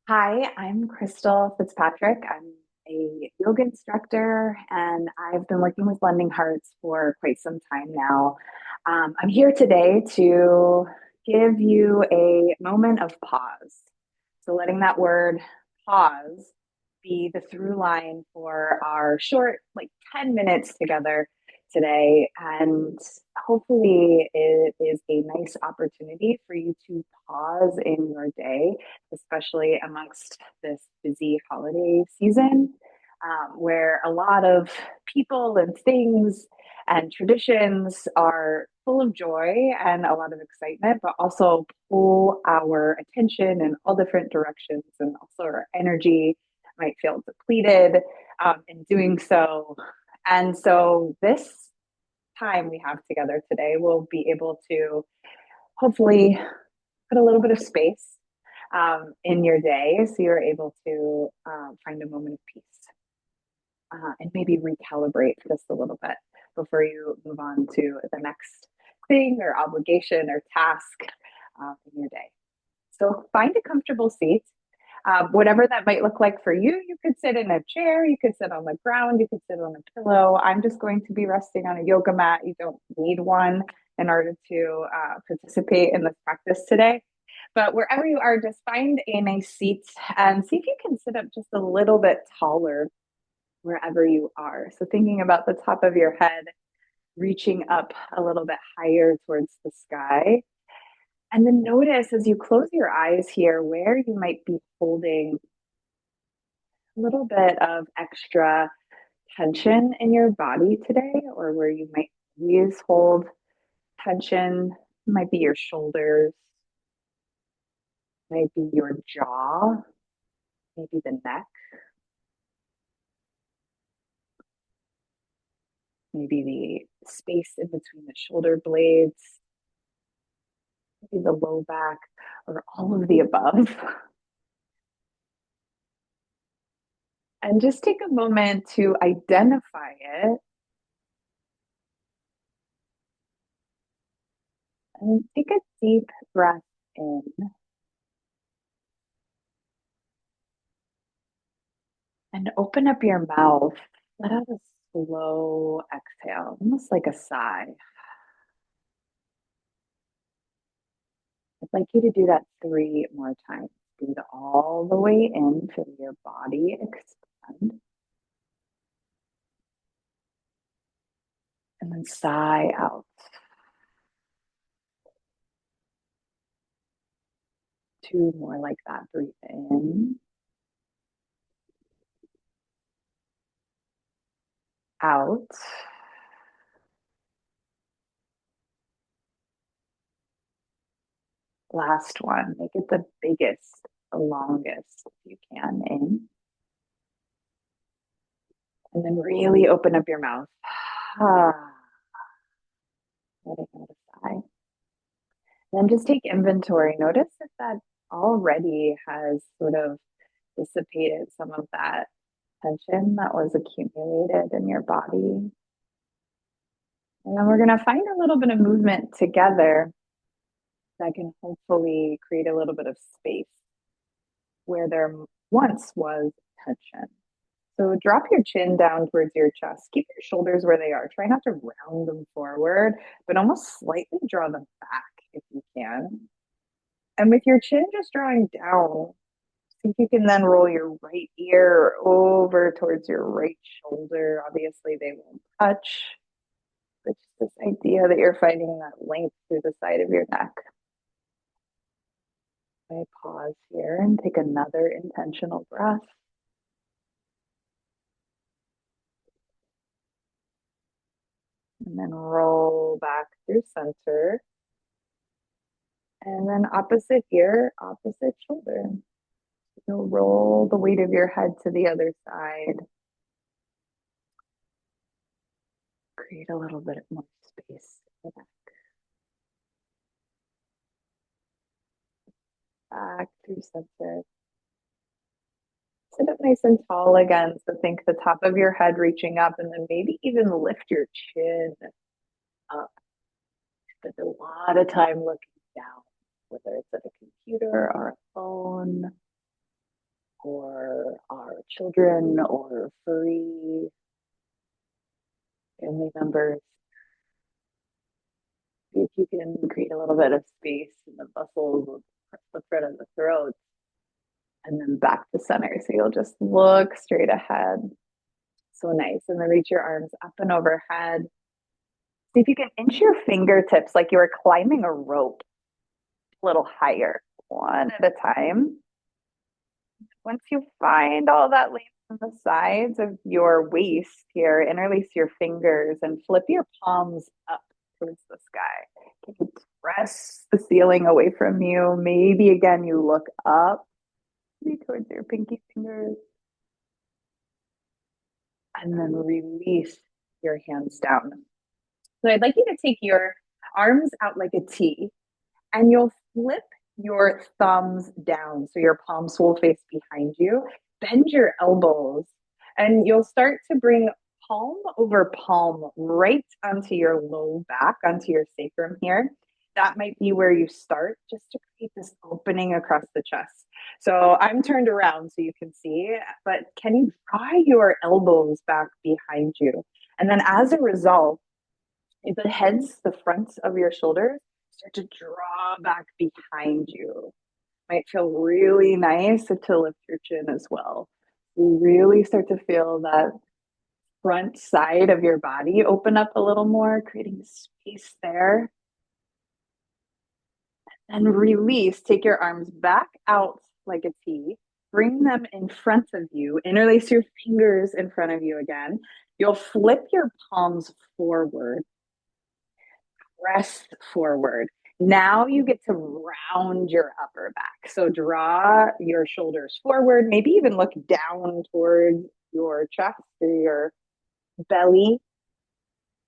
Hi, I'm Krystle Fitzpatrick. I'm a yoga instructor and I've been working with Lending Hearts for quite some time now. I'm here today to give you a moment of pause. So, letting that word pause be the through line for our short, like 10 minutes together today. And hopefully, it is a nice opportunity for you to pause in your day, especially amongst this busy holiday season, where a lot of people and things and traditions are full of joy and a lot of excitement, but also pull our attention in all different directions. And also, our energy might feel depleted in doing so. And so, this time we have together today, we'll be able to hopefully put a little bit of space in your day so you're able to find a moment of peace and maybe recalibrate just a little bit before you move on to the next thing or obligation or task in your day. So find a comfortable seat. Whatever that might look like for you, you could sit in a chair, you could sit on the ground, you could sit on a pillow. I'm just going to be resting on a yoga mat. You don't need one in order to participate in this practice today. But wherever you are, just find a nice seat and see if you can sit up just a little bit taller wherever you are. So, thinking about the top of your head, reaching up a little bit higher towards the sky. And then notice as you close your eyes here where you might be holding a little bit of extra tension in your body today, or where you might always hold tension. It might be your shoulders, might be your jaw, maybe the neck, maybe the space in between the shoulder blades, maybe the low back, or all of the above. And just take a moment to identify it and take a deep breath in and open up your mouth. Let out a slow exhale, almost like a sigh. I'd like you to do that 3 more times. Breathe all the way in, feel your body expand, and then sigh out. 2 more like that. Breathe in, out. Last one. Make it the biggest, the longest if you can. In. And then really open up your mouth. Letting out a sigh. Then just take inventory. Notice if that already has sort of dissipated some of that tension that was accumulated in your body. And then we're going to find a little bit of movement together that can hopefully create a little bit of space where there once was tension. So drop your chin down towards your chest. Keep your shoulders where they are. Try not to round them forward, but almost slightly draw them back if you can. And with your chin just drawing down, see if you can then roll your right ear over towards your right shoulder. Obviously, they won't touch, but just this idea that you're finding that length through the side of your neck. I pause here and take another intentional breath. And then roll back through center. And then opposite ear, opposite shoulder. You'll roll the weight of your head to the other side. Create a little bit more space for that. Back through center. Sit up nice and tall again. So think the top of your head reaching up and then maybe even lift your chin up. Spend a lot of time looking down, whether it's at a computer or a phone. children or furry family members. See if you can create a little bit of space in the muscles of the front of the throat and then back to center. So you'll just look straight ahead. So nice. And then reach your arms up and overhead. See if you can inch your fingertips like you were climbing a rope a little higher, one at a time. Once you find all that length on the sides of your waist here, interlace your fingers and flip your palms up towards the sky. Can you press the ceiling away from you? Maybe again, you look up, maybe towards your pinky fingers, and then release your hands down. So I'd like you to take your arms out like a T and you'll flip your thumbs down so your palms will face behind you. Bend your elbows and you'll start to bring palm over palm right onto your low back, onto your sacrum here. That might be where you start just to create this opening across the chest. So I'm turned around so you can see, but can you draw your elbows back behind you? And then as a result, if the heads, the fronts of your shoulders start to draw back behind you. Might feel really nice to lift your chin as well. You really start to feel that front side of your body open up a little more, creating space there. And release. Take your arms back out like a T. Bring them in front of you. Interlace your fingers in front of you again. You'll flip your palms forward. Press forward. Now you get to round your upper back. So draw your shoulders forward, maybe even look down towards your chest or your belly,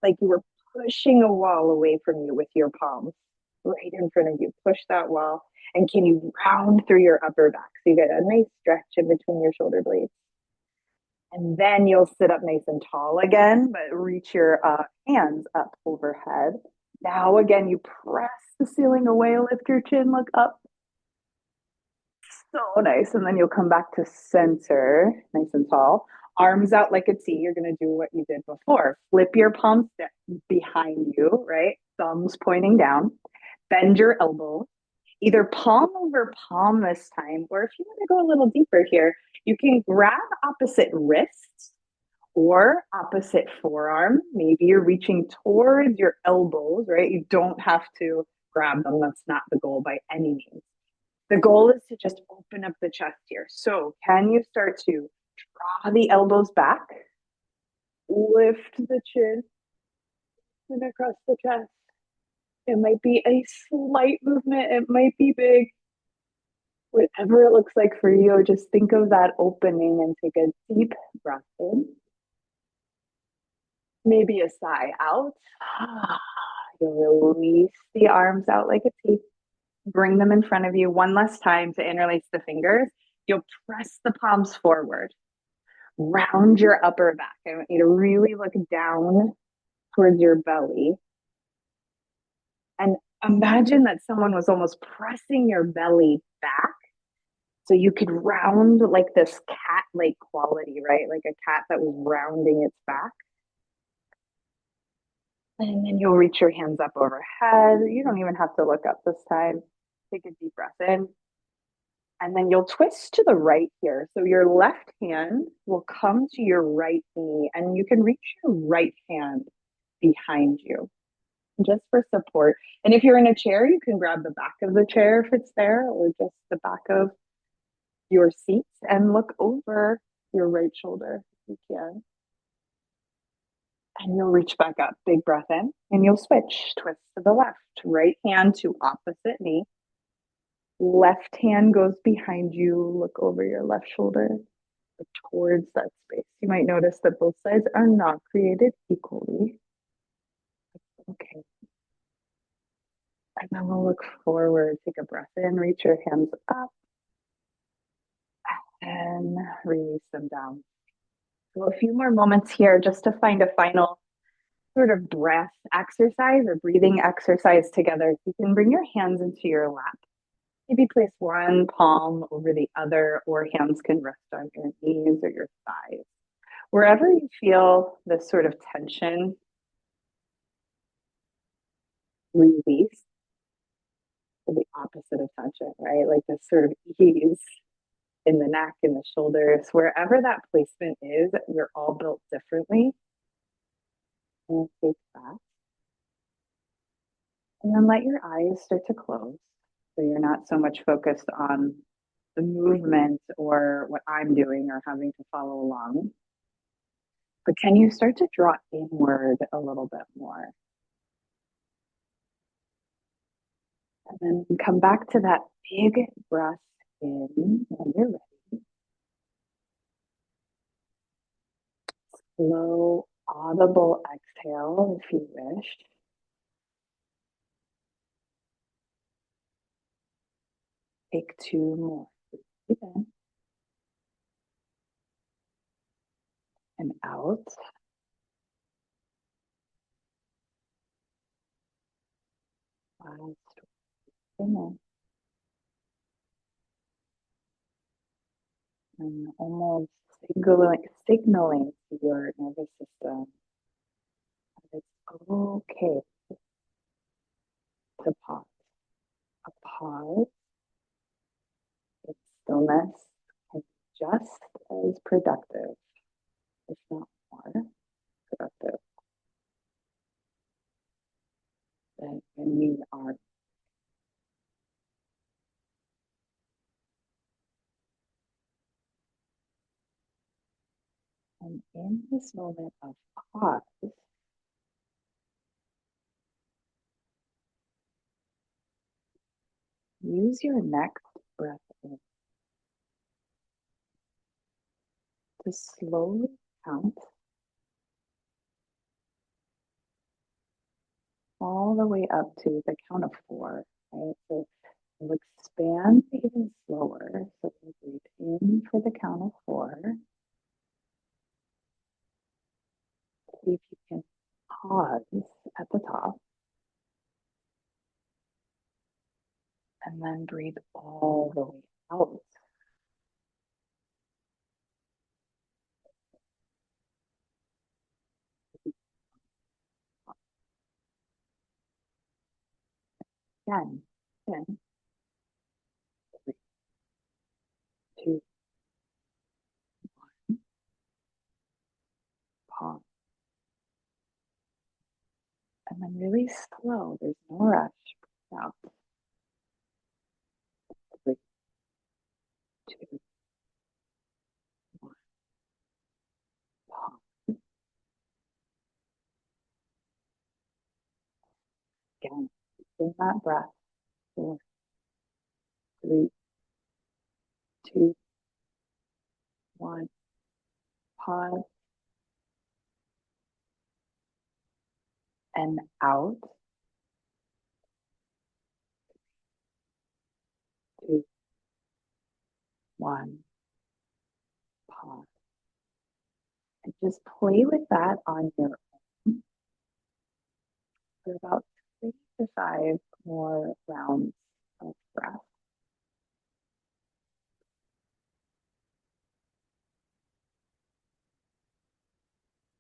like you were pushing a wall away from you with your palms right in front of you. Push that wall. And can you round through your upper back? So you get a nice stretch in between your shoulder blades. And then you'll sit up nice and tall again, but reach your hands up overhead. Now again, you press the ceiling away, lift your chin, look up. So nice. And then you'll come back to center, nice and tall. Arms out like a T. You're going to do what you did before. Flip your palms behind you, right? Thumbs pointing down. Bend your elbows. Either palm over palm this time, or if you want to go a little deeper here, you can grab opposite wrists or opposite forearm. Maybe you're reaching towards your elbows, right? You don't have to grab them. That's not the goal by any means. The goal is to just open up the chest here. So can you start to draw the elbows back, lift the chin, and across the chest? It might be a slight movement. It might be big. Whatever it looks like for you, just think of that opening and take a deep breath in. Maybe a sigh out. You'll release the arms out like a T. Bring them in front of you one last time to interlace the fingers. You'll press the palms forward. Round your upper back. I want you to really look down towards your belly. And imagine that someone was almost pressing your belly back. So you could round like this cat-like quality, right? Like a cat that was rounding its back. And then you'll reach your hands up overhead. You don't even have to look up this time. Take a deep breath in. And then you'll twist to the right here. So your left hand will come to your right knee and you can reach your right hand behind you just for support. And if you're in a chair, you can grab the back of the chair if it's there or just the back of your seat and look over your right shoulder if you can. And you'll reach back up. Big breath in and you'll switch. Twist to the left. Right hand to opposite knee. Left hand goes behind you. Look over your left shoulder towards that space. You might notice that both sides are not created equally. Okay. And then we'll look forward. Take a breath in. Reach your hands up. And release them down. So a few more moments here just to find a final sort of breath exercise or breathing exercise together. You can bring your hands into your lap Maybe place one palm over the other, or hands can rest on your knees or your thighs. Wherever you feel this sort of tension, release to the opposite of tension, right? Like this sort of ease in the neck, in the shoulders, wherever that placement is, we're all built differently. And take that. And then let your eyes start to close. So you're not so much focused on the movement or what I'm doing or having to follow along. But can you start to draw inward a little bit more? And then come back to that big breath in when you're ready. Slow, audible exhale if you wish. Take two more. Breathe in and out. Last in and almost signaling to your nervous system that it's okay to pause. A pause, its stillness can be just as productive, if not more productive, than when we are. And in this moment of pause, use your next breath in to slowly count all the way up to the count of four, right? So we'll expand even slower. So we'll breathe in for the count of four. See if you can pause at the top. And then breathe all the way out. Again, 10, 3, 2, pause. And then really slow. There's no rush. Out. 3, 2, 1. Pause. Again, in that breath. 4, 3, 2, 1. Pause. And out. 2, 1. Pause. And just play with that on your own for about 3 to 5 more rounds of breath.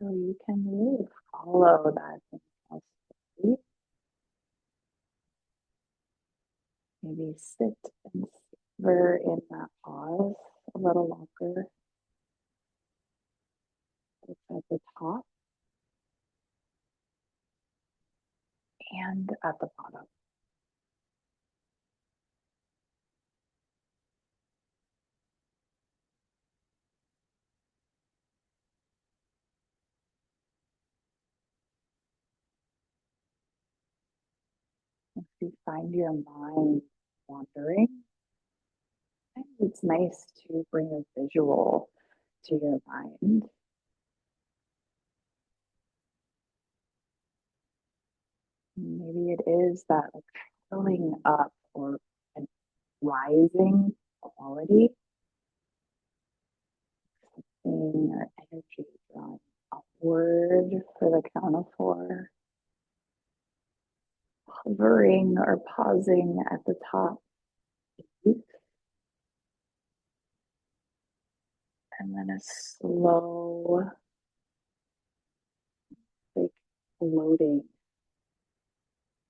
So you can really follow that impulse. Maybe sit and savor in that pause a little longer. It's at the top and at the bottom. If you find your mind wandering, it's nice to bring a visual to your mind. Maybe it is that like filling up or a rising quality, or energy drawing upward for the count of four, hovering or pausing at the top And then a slow, like floating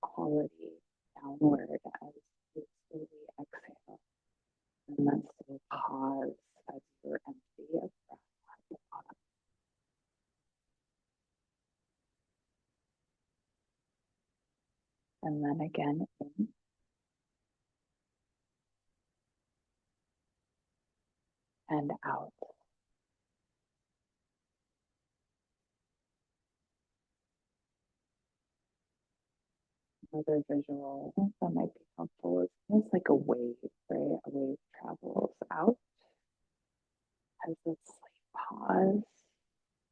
quality downward as you slowly exhale. And then still pause as you're empty of breath at the bottom. And then again in and out. Another visual that might be helpful is almost like a wave, right? A wave travels out, has a slight pause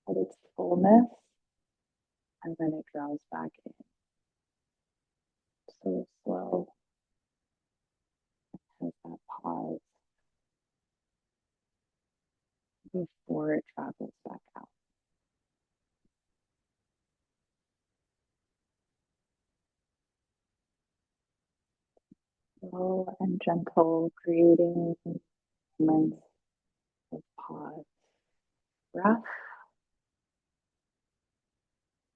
at its fullness, and then it draws back in. So slow, has that pause before it travels back out. Slow and gentle, creating moments of pause, breath,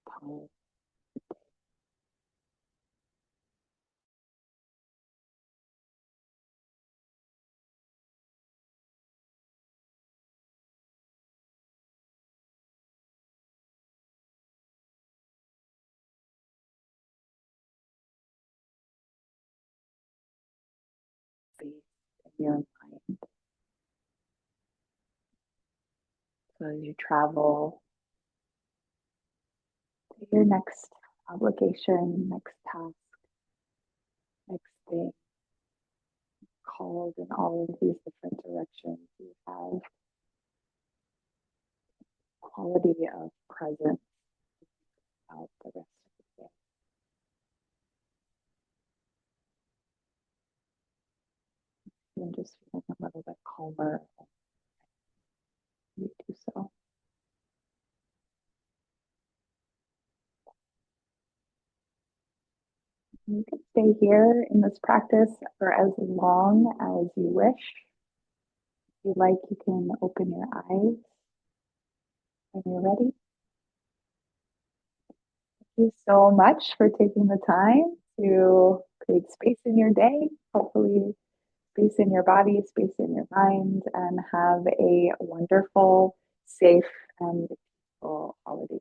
pause. Space in your mind. So as you travel to your next obligation, next task, next thing, called in all of these different directions, you have quality of presence out the rest of the day. And just feeling a little bit calmer as you do so. You can stay here in this practice for as long as you wish. If you like, you can open your eyes when you're ready. Thank you so much for taking the time to create space in your day, hopefully space in your body, space in your mind, and have a wonderful, safe, and peaceful holiday